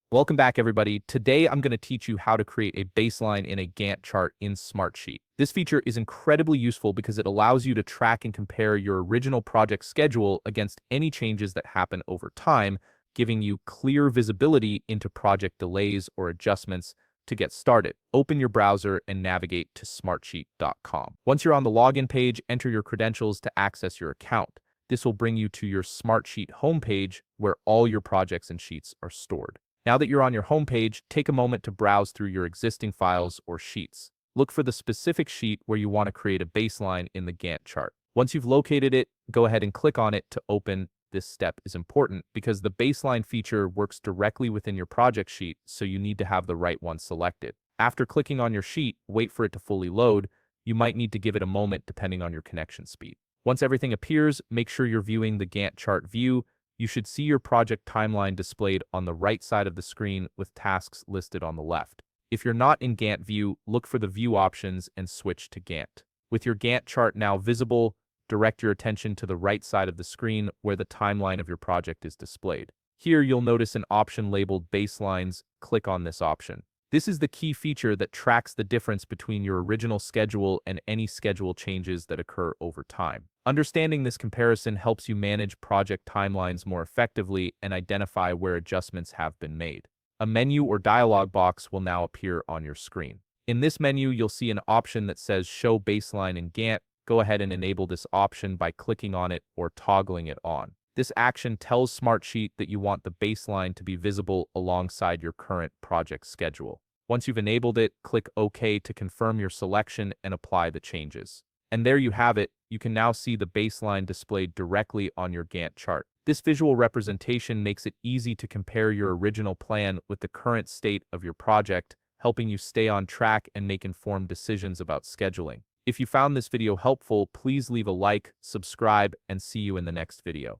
Welcome back, everybody. Today, I'm going to teach you how to create a baseline in a Gantt chart in Smartsheet. This feature is incredibly useful because it allows you to track and compare your original project schedule against any changes that happen over time, giving you clear visibility into project delays or adjustments. To get started, open your browser and navigate to smartsheet.com. Once you're on the login page, enter your credentials to access your account. This will bring you to your Smartsheet homepage where all your projects and sheets are stored. Now that you're on your homepage, take a moment to browse through your existing files or sheets. Look for the specific sheet where you want to create a baseline in the Gantt chart. Once you've located it, go ahead and click on it to open. This step is important because the baseline feature works directly within your project sheet, so you need to have the right one selected. After clicking on your sheet, wait for it to fully load. You might need to give it a moment depending on your connection speed. Once everything appears, make sure you're viewing the Gantt chart view. You should see your project timeline displayed on the right side of the screen with tasks listed on the left. If you're not in Gantt view, look for the view options and switch to Gantt. With your Gantt chart now visible, direct your attention to the right side of the screen where the timeline of your project is displayed. Here you'll notice an option labeled Baselines. Click on this option. This is the key feature that tracks the difference between your original schedule and any schedule changes that occur over time. Understanding this comparison helps you manage project timelines more effectively and identify where adjustments have been made. A menu or dialog box will now appear on your screen. In this menu, you'll see an option that says Show Baseline in Gantt. Go ahead and enable this option by clicking on it or toggling it on. This action tells Smartsheet that you want the baseline to be visible alongside your current project schedule. Once you've enabled it, click OK to confirm your selection and apply the changes. And there you have it. You can now see the baseline displayed directly on your Gantt chart. This visual representation makes it easy to compare your original plan with the current state of your project, helping you stay on track and make informed decisions about scheduling. If you found this video helpful, please leave a like, subscribe, and see you in the next video.